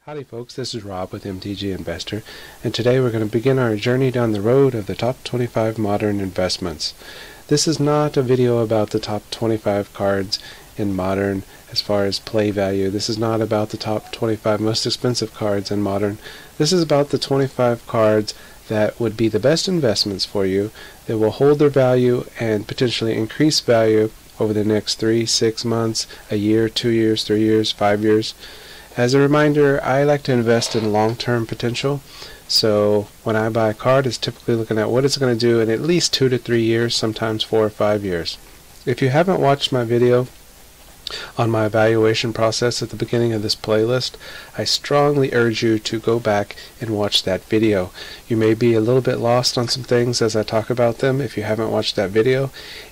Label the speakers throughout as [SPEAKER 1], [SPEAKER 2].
[SPEAKER 1] Howdy folks, this is Rob with MTG Investor, and today we're going to begin our journey down the road of the top 25 modern investments. This is not a video about the top 25 cards in modern as far as play value. This is not about the top 25 most expensive cards in modern. This is about the 25 cards that would be the best investments for you, that will hold their value and potentially increase value over the next 3, 6 months, a year, 2 years, 3 years, 5 years. As a reminder, I like to invest in long-term potential, so when I buy a card, it's typically looking at what it's going to do in at least 2 to 3 years, sometimes 4 or 5 years. If you haven't watched my video on my evaluation process at the beginning of this playlist, I strongly urge you to go back and watch that video. You may be a little bit lost on some things as I talk about them if you haven't watched that video,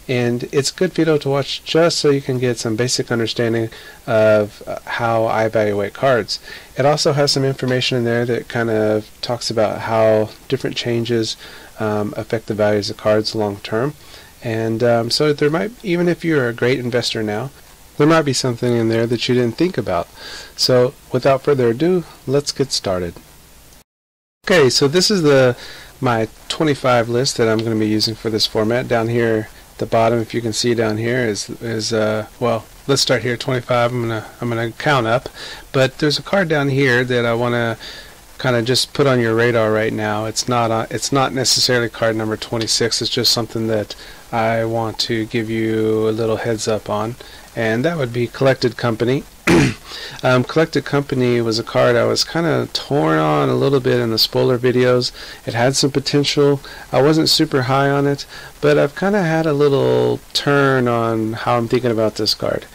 [SPEAKER 1] and it's a good video to watch just so you can get some basic understanding of how I evaluate cards. It also has some information in there that kind of talks about how different changes affect the values of cards long term, and so there might, even if you're a great investor now, there might be something in there that you didn't think about. So without further ado, let's get started. Okay, so this is my 25 list that I'm going to be using for this format. Down here at the bottom, if you can see down here, is well, let's start here, 25. I'm gonna count up, but there's a card down here that I want to kind of just put on your radar right now. It's not necessarily card number 26. It's just something that I want to give you a little heads up on, and that would be Collected Company. Collected Company was a card I was kind of torn on a little bit in the spoiler videos. It had some potential. I wasn't super high on it, but I've kind of had a little turn on how I'm thinking about this card.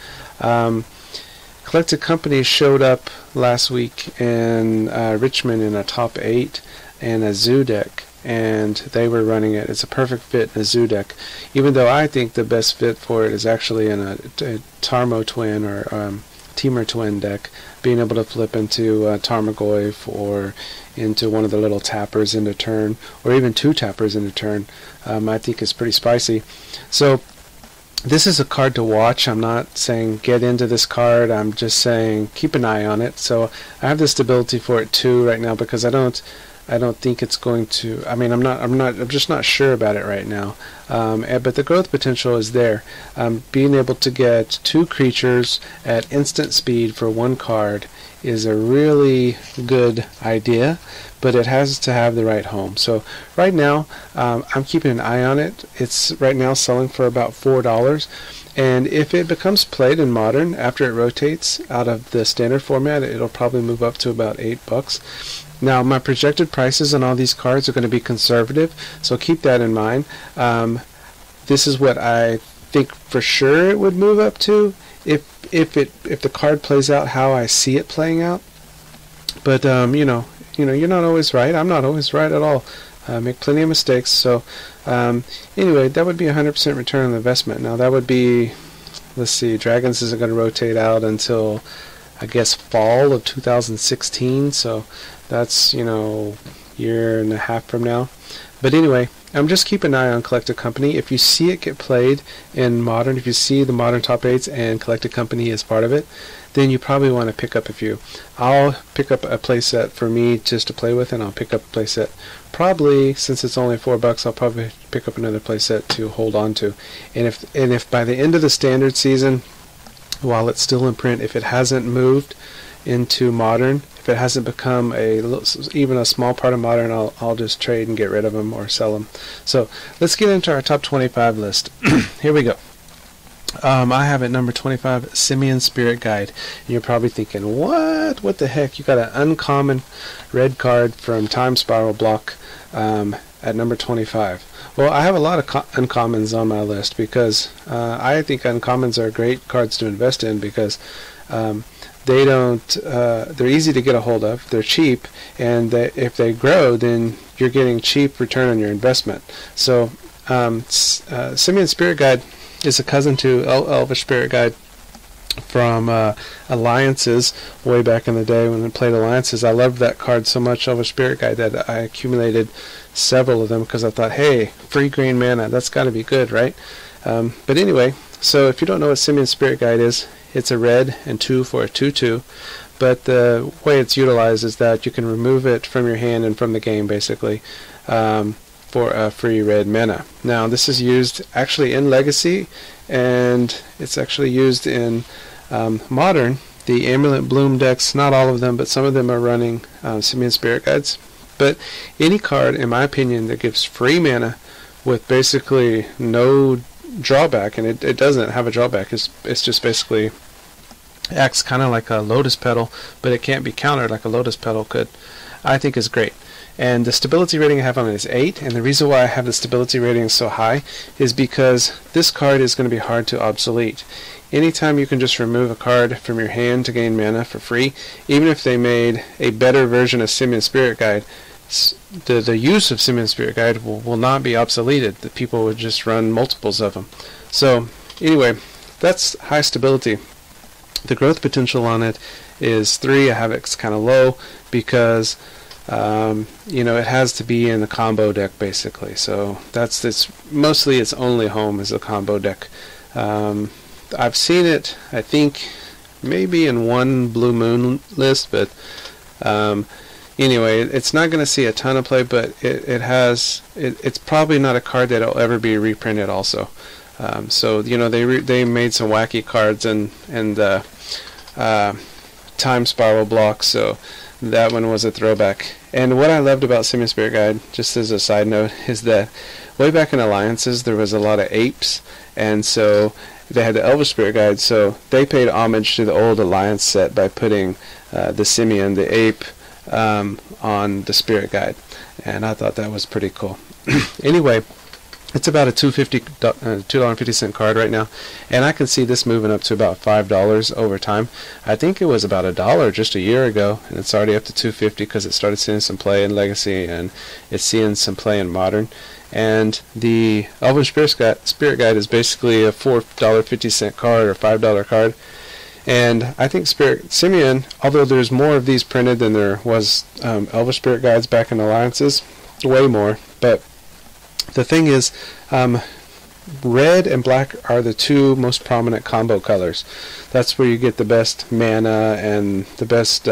[SPEAKER 1] Collected Company showed up last week in Richmond in a top 8 and a zoo deck, and they were running it. It's a perfect fit in a zoo deck, even though I think the best fit for it is actually in a Tarmo Twin or Temur Twin deck, being able to flip into Tarmogoyf or into one of the little tappers into turn, or even 2 tappers into turn, I think is pretty spicy. So this is a card to watch. I'm not saying get into this card, I'm just saying keep an eye on it. So I have the stability for it too right now, because I don't think it's going to, I'm just not sure about it right now. But the growth potential is there. Being able to get 2 creatures at instant speed for 1 card is a really good idea, but it has to have the right home. So right now, I'm keeping an eye on it. It's right now selling for about $4. And if it becomes played in modern after it rotates out of the standard format, it'll probably move up to about $8. Now, my projected prices on all these cards are going to be conservative, so keep that in mind. This is what I think for sure it would move up to if the card plays out how I see it playing out. But you know, you're not always right. I'm not always right at all. I make plenty of mistakes. So anyway, that would be 100% return on investment. Now that would be, let's see, Dragons isn't going to rotate out until I guess fall of 2016, so that's, year and a half from now. But anyway, I'm just keeping an eye on Collected Company. If you see it get played in modern, if you see the modern top 8s and Collected Company is part of it, then you probably want to pick up a few. I'll pick up a playset for me just to play with, and I'll pick up a playset. Probably, since it's only $4, I'll probably pick up another playset to hold on to. And if by the end of the standard season, while it's still in print, if it hasn't moved into modern, if it hasn't become even a small part of modern, I'll just trade and get rid of them or sell them. So let's get into our top 25 list. Here we go. I have at number 25 Simian Spirit Guide. And you're probably thinking, what the heck? You got an uncommon red card from Time Spiral block at number 25. Well, I have a lot of uncommons on my list because I think uncommons are great cards to invest in, because they're easy to get a hold of, they're cheap, and if they grow, then you're getting cheap return on your investment. So Simian Spirit Guide is a cousin to Elvish Spirit Guide from Alliances way back in the day when I played Alliances. I loved that card so much, Elvish Spirit Guide, that I accumulated several of them because I thought, hey, free green mana, that's got to be good, right? But anyway, so if you don't know what Simian Spirit Guide is, it's a red and 2 for a 2/2. but the way it's utilized is that you can remove it from your hand and from the game, basically, for a free red mana. Now, this is used actually in Legacy, and it's actually used in Modern. The Amulet Bloom decks, not all of them, but some of them are running Simian Spirit Guides. But any card, in my opinion, that gives free mana with basically no drawback, and it doesn't have a drawback, it's just basically acts kind of like a Lotus Petal, but it can't be countered like a Lotus Petal could, I think is great. And the stability rating I have on it is 8, and the reason why I have the stability rating so high is because this card is going to be hard to obsolete. Anytime you can just remove a card from your hand to gain mana for free, even if they made a better version of Simian Spirit Guide, the use of Simian Spirit Guide will not be obsoleted. The people would just run multiples of them. So anyway, that's high stability. The growth potential on it is 3. I have it kind of low because you know, it has to be in the combo deck basically. So that's mostly its only home is a combo deck. I've seen it, I think, maybe in one Blue Moon list, but anyway, it's not going to see a ton of play, but it's probably not a card that'll ever be reprinted also. So you know, they made some wacky cards and Time Spiral blocks, so that one was a throwback. And what I loved about Simian Spirit Guide, just as a side note, is that way back in Alliances there was a lot of apes, and so they had the Elvish Spirit Guide, so they paid homage to the old Alliance set by putting the Simian, the ape, on the Spirit Guide, and I thought that was pretty cool. Anyway, it's about a $2.50 card right now, and I can see this moving up to about $5 over time. I think it was about $1 just a year ago, and it's already up to $2.50 because it started seeing some play in Legacy, and it's seeing some play in Modern. And the Elven Spirit Guide is basically a $4.50 card or $5 card. And I think Simian, although there's more of these printed than there was Elvish Spirit Guides back in Alliances, way more, but the thing is, red and black are the two most prominent combo colors. That's where you get the best mana and the best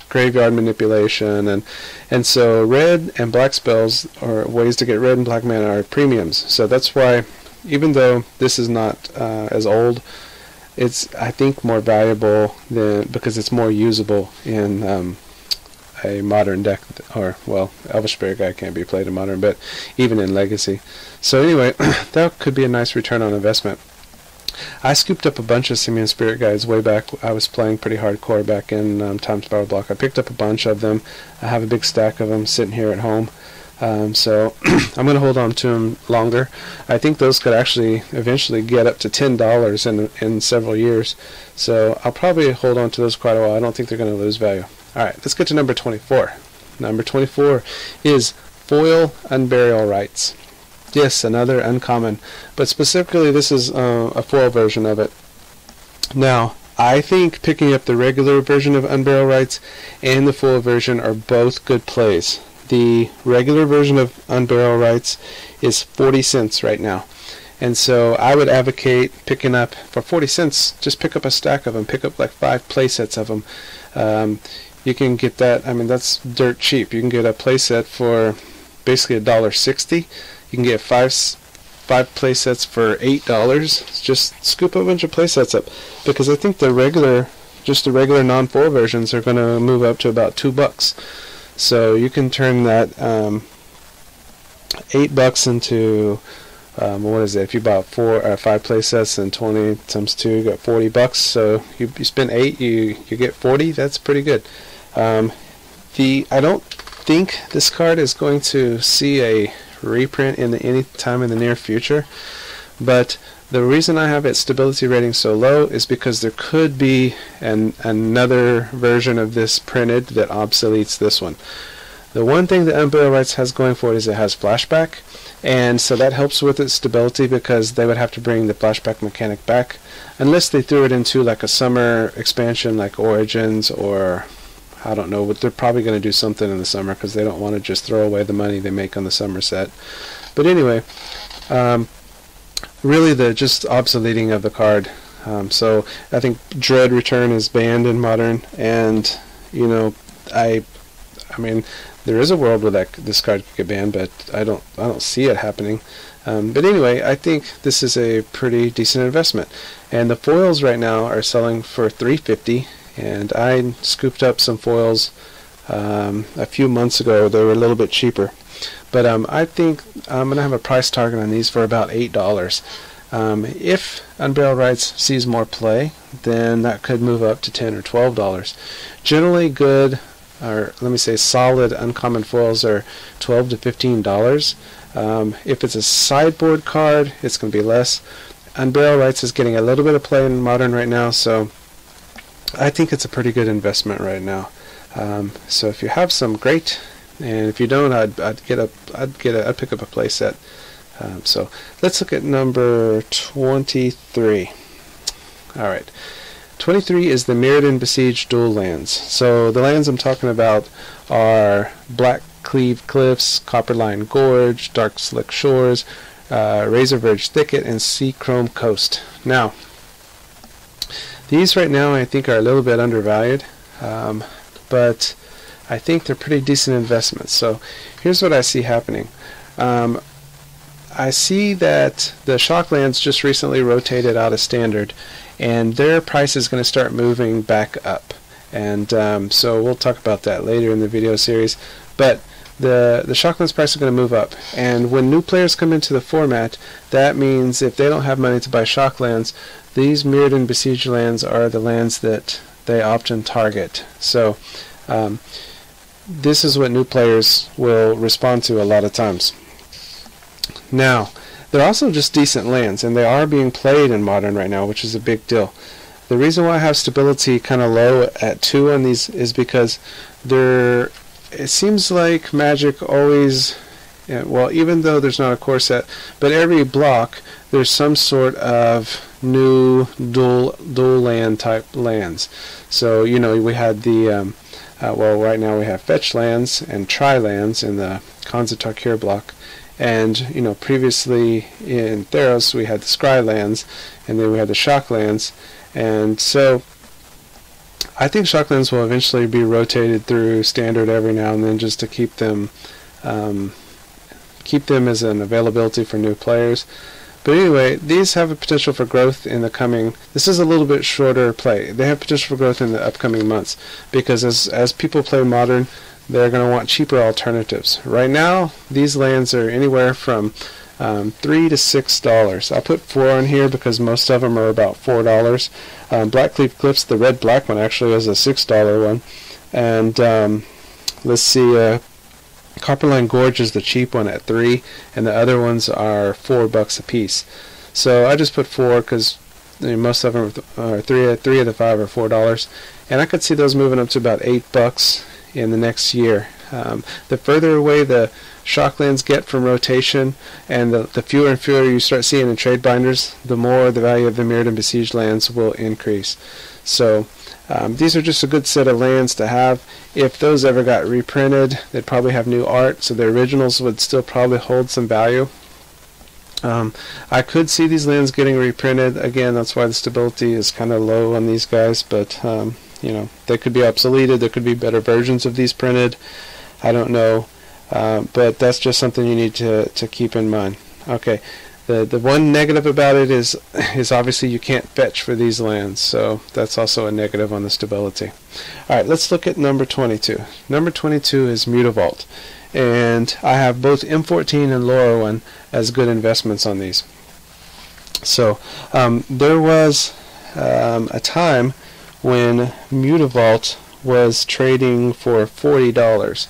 [SPEAKER 1] graveyard manipulation, and so red and black spells, or ways to get red and black mana, are premiums. So that's why, even though this is not as old, it's, I think, more valuable because it's more usable in a Modern deck, or, well, Elvish Spirit Guide can't be played in Modern, but even in Legacy. So anyway, that could be a nice return on investment. I scooped up a bunch of Simian Spirit Guides way back. I was playing pretty hardcore back in Time Spiral Block. I picked up a bunch of them. I have a big stack of them sitting here at home. So I'm going to hold on to them longer. I think those could actually eventually get up to $10 in several years. So I'll probably hold on to those quite a while. I don't think they're going to lose value. Alright, let's get to number 24. Number 24 is Foil Unburial Rites. Yes, another uncommon, but specifically this is a foil version of it. Now, I think picking up the regular version of Unburial Rites and the foil version are both good plays. The regular version of Unburial Rites is 40 cents right now, and so I would advocate picking up, for 40 cents, just pick up a stack of them, pick up like 5 play sets of them. You can get that, I mean, that's dirt cheap. You can get a play set for basically $1.60. You can get five play sets for $8. Just scoop a bunch of play sets up, because I think the regular non-foil versions are going to move up to about $2. So you can turn that $8 into what is it? If you bought 5 play sets and 20 times 2, you got $40. So you spend 8, you get 40. That's pretty good. I don't think this card is going to see a reprint any time in the near future, but the reason I have its stability rating so low is because there could be another version of this printed that obsoletes this one. The one thing that Unburial Rites has going for it is it has flashback, and so that helps with its stability, because they would have to bring the flashback mechanic back unless they threw it into like a summer expansion like Origins, or I don't know, but they're probably going to do something in the summer because they don't want to just throw away the money they make on the summer set. But anyway, really the just obsoleting of the card So I think Dread Return is banned in Modern, and you know, I mean, there is a world where this card could get banned, but I don't see it happening. But anyway, I think this is a pretty decent investment. And the foils right now are selling for $3.50, and I scooped up some foils a few months ago. They were a little bit cheaper. But I think I'm going to have a price target on these for about $8. If Unburial Rites sees more play, then that could move up to $10 or $12. Generally good, or let me say solid uncommon foils are $12 to $15. If it's a sideboard card, it's going to be less. Unburial Rites is getting a little bit of play in Modern right now, so I think it's a pretty good investment right now. So if you have some, great, and if you don't, I'd pick up a play set. So let's look at number 23. All right, 23 is the Mirrored and Besieged dual lands. So the lands I'm talking about are Black Cleave Cliffs, Copperline Gorge, Dark Slick Shores, Razor Verge Thicket, and Sea Chrome Coast. Now, these right now I think are a little bit undervalued, but I think they're pretty decent investments. So here's what I see happening. I see that the Shocklands just recently rotated out of Standard, and their price is going to start moving back up. And so we'll talk about that later in the video series. But the Shocklands price is going to move up, and when new players come into the format, that means if they don't have money to buy Shocklands, these Mirrored and Besieged lands are the lands that they often target. So this is what new players will respond to a lot of times. Now, they're also just decent lands, and they are being played in Modern right now, which is a big deal. The reason why I have stability kind of low at 2 on these is because it seems like Magic always, well, even though there's not a core set, but every block there's some sort of new dual land type lands. So you know, we had the well, right now we have fetch lands and tri lands in the Dragons of Tarkir block. And you know, previously in Theros we had the Scry lands, and then we had the Shock lands, and so I think Shocklands will eventually be rotated through Standard every now and then, just to keep them as an availability for new players. But anyway, these have a potential for growth in the coming. This is a little bit shorter play. They have potential for growth in the upcoming months, because as people play Modern, they're going to want cheaper alternatives. Right now, these lands are anywhere from $3 to $6. I'll put 4 on here because most of them are about $4. Black Cleave Cliffs, the red-black one, actually is a $6 one. And let's see, Copperline Gorge is the cheap one at $3, and the other ones are $4 a piece. So I just put 4 because most of them are three of the 5 are $4, and I could see those moving up to about $8 in the next year. The further away the Shocklands get from rotation, and the fewer and fewer you start seeing in trade binders, the more the value of the Mirrored and Besieged lands will increase. So these are just a good set of lands to have. If those ever got reprinted, they'd probably have new art, so the originals would still probably hold some value. I could see these lands getting reprinted. Again, that's why the stability is kind of low on these guys, but you know, they could be obsoleted. There could be better versions of these printed. I don't know, but that's just something you need to keep in mind. Okay, the one negative about it is obviously you can't fetch for these lands, so that's also a negative on the stability. All right, let's look at number 22. Number 22 is Mutavault, and I have both M14 and Lorwyn as good investments on these. So there was a time when Mutavault was trading for $40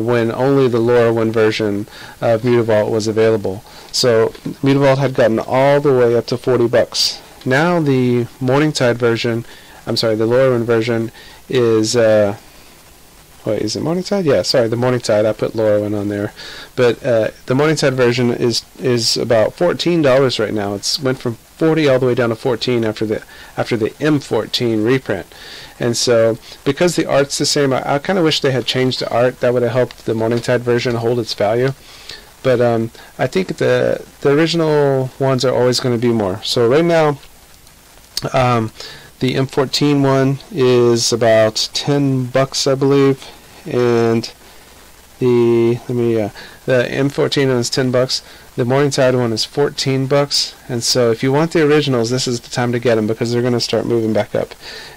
[SPEAKER 1] when only the Lorwyn version of Mutavault was available. So Mutavault had gotten all the way up to $40. Now the Morningtide version, I'm sorry, the Lorwyn version is wait, is it Morningtide? Yeah, sorry, the Morningtide. I put Lorwyn on there, but the Morningtide version is about $14 right now. It's went from 40 all the way down to 14 after the M14 reprint. And so because the art's the same, I kind of wish they had changed the art. That would have helped the Morningtide version hold its value. But I think the original ones are always going to be more. So right now The M14 one is about $10, I believe, and the M14 one is $10. The Morningside one is $14, and so if you want the originals, this is the time to get them because they're going to start moving back up.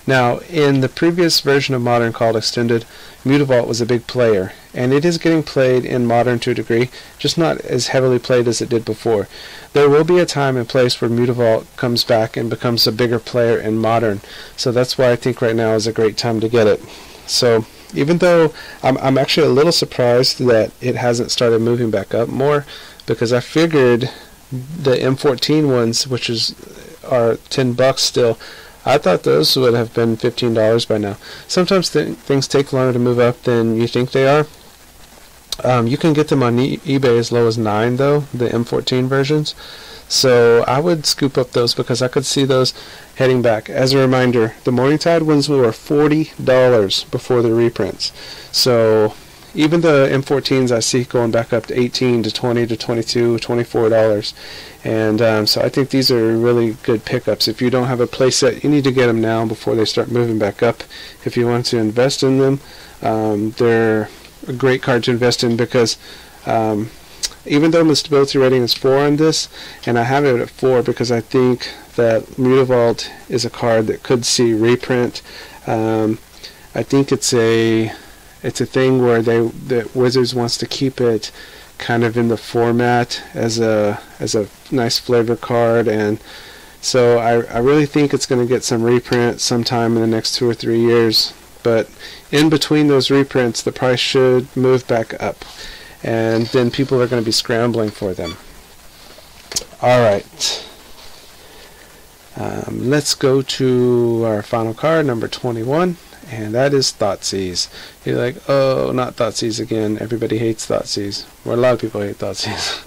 [SPEAKER 1] Now, in the previous version of Modern called Extended, Mutavault was a big player, and it is getting played in Modern to a degree, just not as heavily played as it did before. There will be a time and place where Mutavault comes back and becomes a bigger player in Modern, so that's why I think right now is a great time to get it. So even though I'm actually a little surprised that it hasn't started moving back up more, because I figured the M14 ones, which are $10 still, I thought those would have been $15 by now. Sometimes things take longer to move up than you think they are. You can get them on eBay as low as $9 though, the M14 versions. So I would scoop up those because I could see those heading back. As a reminder, the Morningside ones were $40 before the reprints. So even the M14s I see going back up to $18 to $20 to $22, $24. And so I think these are really good pickups. If you don't have a playset, you need to get them now before they start moving back up. If you want to invest in them, they're a great card to invest in because even though the stability rating is 4 on this, and I have it at 4 because I think that Mutavault is a card that could see reprint. I think it's a thing where the Wizards wants to keep it kind of in the format as a nice flavor card, and so I really think it's going to get some reprint sometime in the next 2 or 3 years. But in between those reprints, the price should move back up, and then people are going to be scrambling for them. Alright, let's go to our final card, number 21, and that is Thoughtseize. You're like, oh, not Thoughtseize again. Everybody hates Thoughtseize. Well, a lot of people hate Thoughtseize.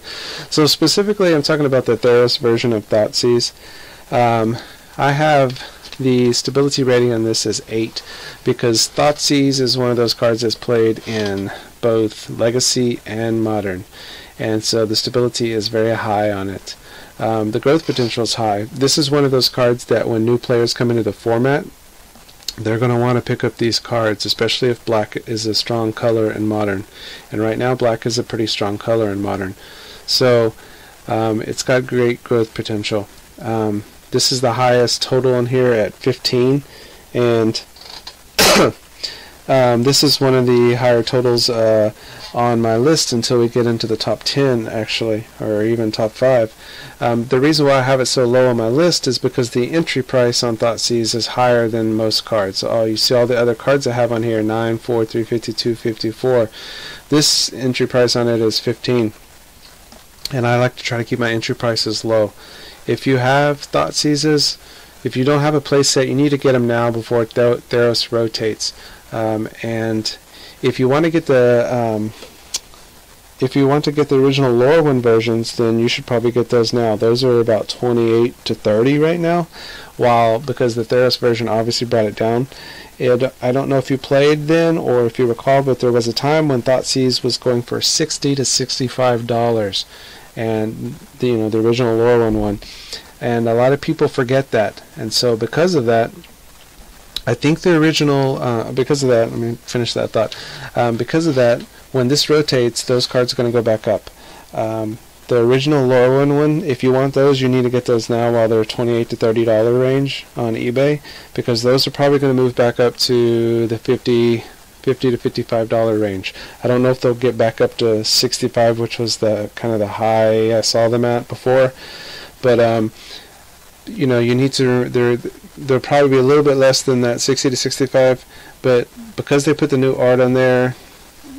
[SPEAKER 1] So specifically, I'm talking about the Theros version of Thoughtseize. I have the stability rating on this as 8 because Thoughtseize is one of those cards that's played in both Legacy and Modern, and so the stability is very high on it. The growth potential is high. This is one of those cards that when new players come into the format, they're going to want to pick up these cards, especially if black is a strong color in Modern, and right now black is a pretty strong color in Modern, so it's got great growth potential. This is the highest total on here at 15, and this is one of the higher totals on my list until we get into the top 10 actually, or even top 5. The reason why I have it so low on my list is because the entry price on Thoughtseize is higher than most cards. You see all the other cards I have on here, 9, 4, 350, 254. This entry price on it is 15, and I like to try to keep my entry prices low. If you have Thoughtseizes, if you don't have a playset, you need to get them now before Theros rotates. And if you want to get the original Lorwyn versions, then you should probably get those now. Those are about 28 to 30 right now, because the Theros version obviously brought it down. I don't know if you played then or if you recall, but there was a time when Thoughtseize was going for $60 to $65, and the original Lorwyn one, and a lot of people forget that, and so because of that, I think the original, because of that, let me finish that thought. Because of that, when this rotates, those cards are going to go back up. The original Lorwyn one, if you want those, you need to get those now while they're $28 to $30 range on eBay, because those are probably going to move back up to the $50 to $55 range. I don't know if they'll get back up to 65, which was the kind of the high I saw them at before, but you need to. They'll probably be a little bit less than that 60 to 65, but because they put the new art on there,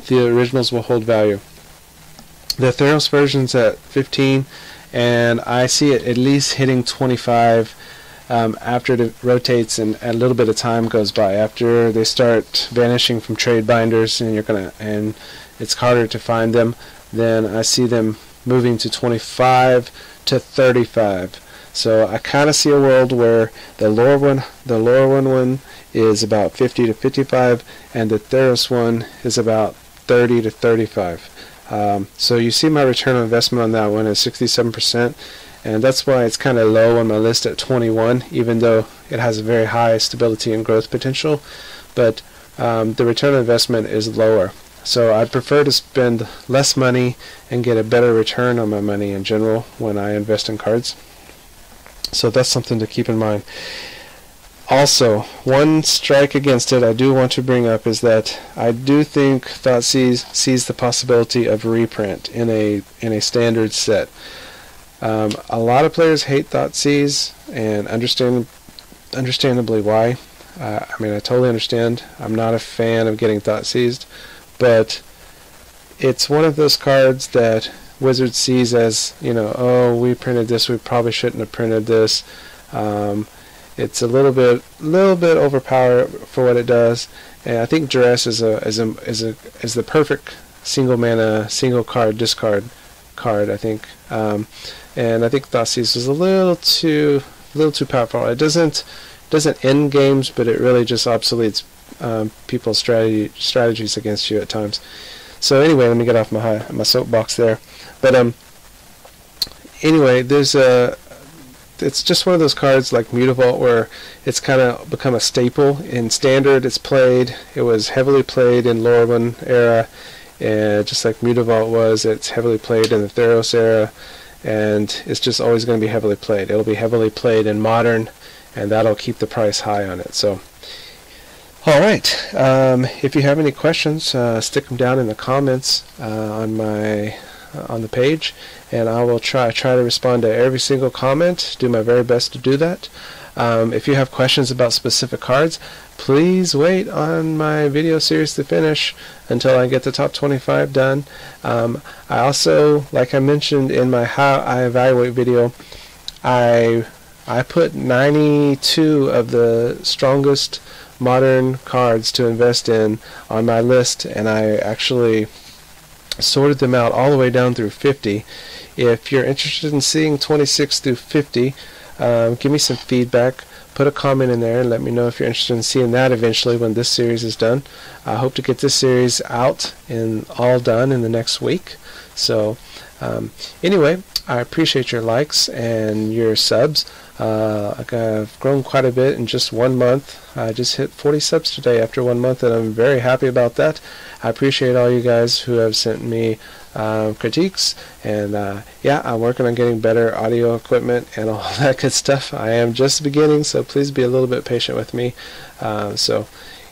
[SPEAKER 1] the originals will hold value. The Theros version's at 15, and I see it at least hitting 25 after it rotates and a little bit of time goes by. After they start vanishing from trade binders and it's harder to find them, then I see them moving to 25 to 35. So I kind of see a world where the Lorwyn one is about 50 to 55, and the Theros one is about 30 to 35. So you see my return on investment on that one is 67%, and that's why it's kind of low on my list at 21, even though it has a very high stability and growth potential. But the return on investment is lower, so I prefer to spend less money and get a better return on my money in general when I invest in cards. So that's something to keep in mind. Also, one strike against it I do want to bring up is that I do think Thoughtseize sees the possibility of reprint in a standard set. A lot of players hate Thoughtseize, and understandably why. I mean, I totally understand. I'm not a fan of getting Thoughtseized, but it's one of those cards that Wizard sees as, you know, oh, we printed this, we probably shouldn't have printed this. It's a little bit overpowered for what it does, and I think Duress is the perfect single mana, single card discard card. I think, and I think Thoughtseize is a little too powerful. It doesn't end games, but it really just obsoletes people's strategies against you at times. So anyway, let me get off my soapbox there. But anyway, it's just one of those cards like Mutavault where it's kind of become a staple. In Standard it's played. It was heavily played in Lorwyn era, and just like Mutavault was, it's heavily played in the Theros era, and it's just always going to be heavily played. It'll be heavily played in Modern, and that'll keep the price high on it. So alright, if you have any questions, stick them down in the comments on the page, and I will try to respond to every single comment, do my very best to do that. If you have questions about specific cards, please wait on my video series to finish until I get the top 25 done. I also, like I mentioned in my How I Evaluate video, I put 92 of the strongest Modern cards to invest in on my list, and I actually sorted them out all the way down through 50. If you're interested in seeing 26 through 50, give me some feedback, put a comment in there, and let me know if you're interested in seeing that eventually when this series is done. I hope to get this series out and all done in the next week. So anyway, I appreciate your likes and your subs. I've grown quite a bit in just 1 month. I just hit 40 subs today after 1 month, and I'm very happy about that. I appreciate all you guys who have sent me critiques, and yeah, I'm working on getting better audio equipment and all that good stuff. I am just beginning, so please be a little bit patient with me. So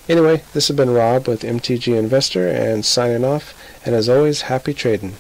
[SPEAKER 1] anyway, this has been Rob with MTG Investor, and signing off, and as always, happy trading.